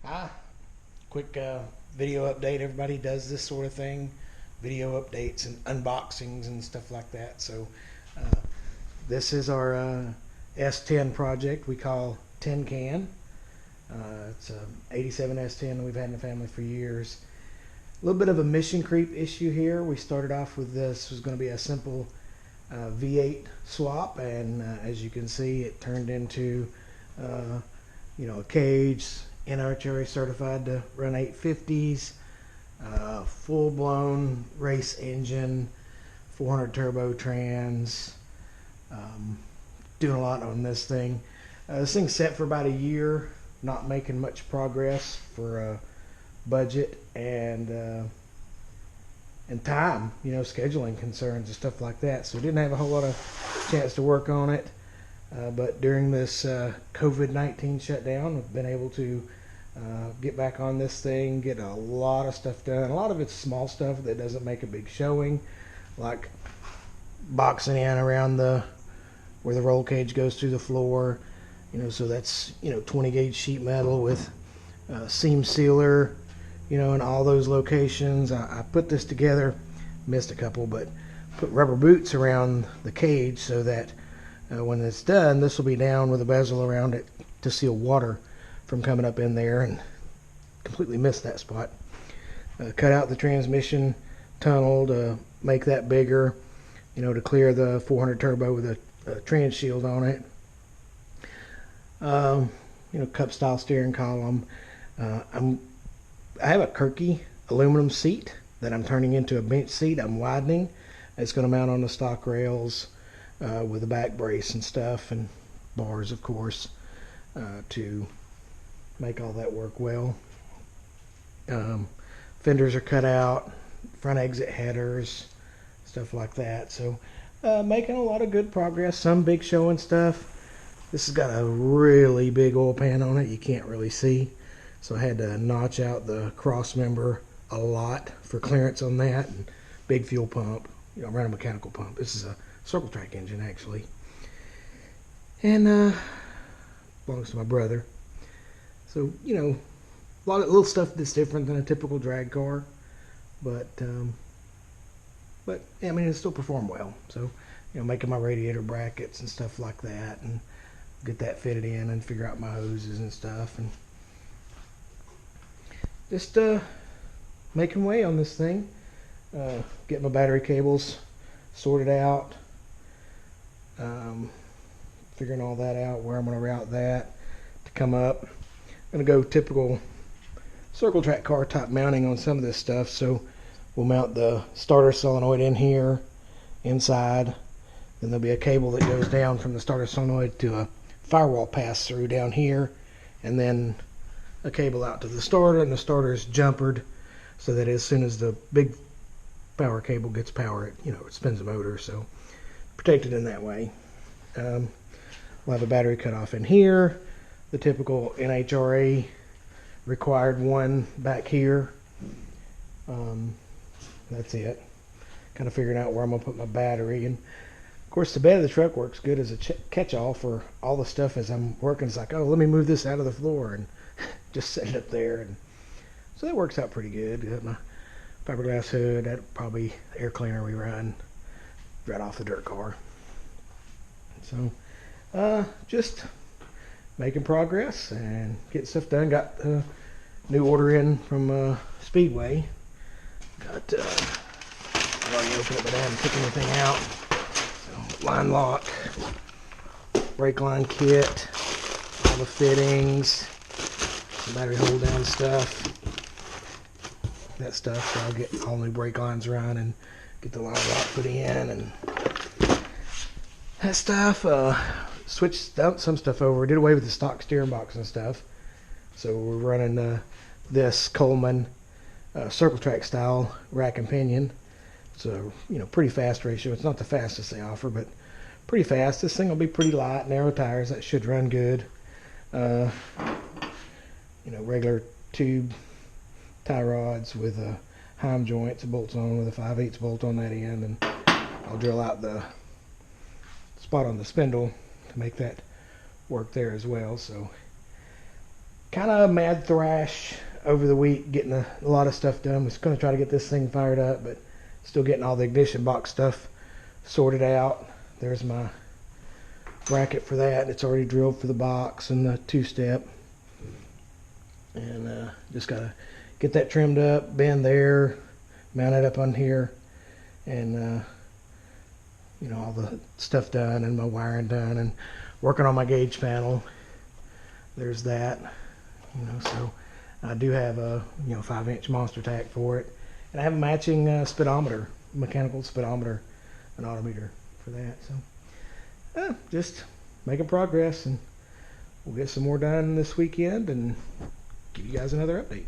Hi, quick video update. Everybody does this sort of thing, video updates and unboxings and stuff like that. So this is our S10 project we call Tin Can. It's a 87 S10 we've had in the family for years. A little bit of a mission creep issue here. We started off with this was going to be a simple V8 swap, and as you can see, it turned into a cage, NHRA certified to run 850s, full-blown race engine, 400 turbo trans. Doing a lot on this thing. This thing's set for about a year, not making much progress for budget and time, scheduling concerns and stuff like that. So we didn't have a whole lot of chance to work on it. But during this COVID-19 shutdown, we've been able to get back on this thing, get a lot of stuff done. A lot of it's small stuff that doesn't make a big showing, like boxing in around where the roll cage goes through the floor. So that's 20 gauge sheet metal with seam sealer, in all those locations. I put this together, missed a couple, but put rubber boots around the cage so that when it's done, this will be down with a bezel around it to seal water from coming up in there, and completely missed that spot. Cut out the transmission tunnel to make that bigger, to clear the 400 turbo with a trans shield on it. Cup style steering column. I have a Kirky aluminum seat that I'm turning into a bench seat. I'm widening. It's going to mount on the stock rails with a back brace and stuff, and bars, of course, to make all that work well. Fenders are cut out, front exit headers, stuff like that. So making a lot of good progress. Some big showing stuff. This has got a really big oil pan on it. You can't really see. So I had to notch out the cross member a lot for clearance on that. And big fuel pump. Run a mechanical pump. This is a Circle Track engine, actually. And belongs to my brother. So, a lot of little stuff that's different than a typical drag car. But it still performed well. So, making my radiator brackets and stuff like that, and get that fitted in and figure out my hoses and stuff, and just making way on this thing. Get my battery cables sorted out, figuring all that out, where I'm going to route that to come up. I'm going to go typical Circle Track car type mounting on some of this stuff. So we'll mount the starter solenoid in here inside. Then there'll be a cable that goes down from the starter solenoid to a firewall pass through down here, and then a cable out to the starter, and the starter is jumpered so that as soon as the big power cable gets power, it spins the motor, so protected in that way. We'll have a battery cutoff in here, the typical NHRA required one back here. That's it. Kind of figuring out where I'm going to put my battery. And of course, the bed of the truck works good as a catch-all for all the stuff as I'm working. It's like, oh, let me move this out of the floor and just set it up there. And so that works out pretty good. Got my fiberglass hood. That probably air cleaner we run right off the dirt car. So just making progress and getting stuff done. Got a new order in from Speedway. Got I've already opened it, but I haven't took anything out. So line lock, brake line kit, all the fittings, some battery hold down stuff, that stuff. So I'll get all new brake lines run and get the line lock put in and that stuff. Switched out some stuff over. Did away with the stock steering box and stuff. So we're running this Coleman Circle Track style rack and pinion. So, pretty fast ratio. It's not the fastest they offer, but pretty fast. This thing will be pretty light, narrow tires. That should run good. Regular tube tie rods with heim joints, bolts on with a 5/8 bolt on that end, and I'll drill out the spot on the spindle to make that work there as well. So kind of mad thrash over the week, getting a lot of stuff done. Was going to try to get this thing fired up, but still getting all the ignition box stuff sorted out. There's my bracket for that. It's already drilled for the box and the two-step. And just got to get that trimmed up, bend there, mount it up on here, and you know, all the stuff done and my wiring done, and working on my gauge panel. There's that, you know. So I do have a 5-inch monster tack for it, and I have a matching speedometer, mechanical speedometer, an autometer for that. So just making progress, and we'll get some more done this weekend and give you guys another update.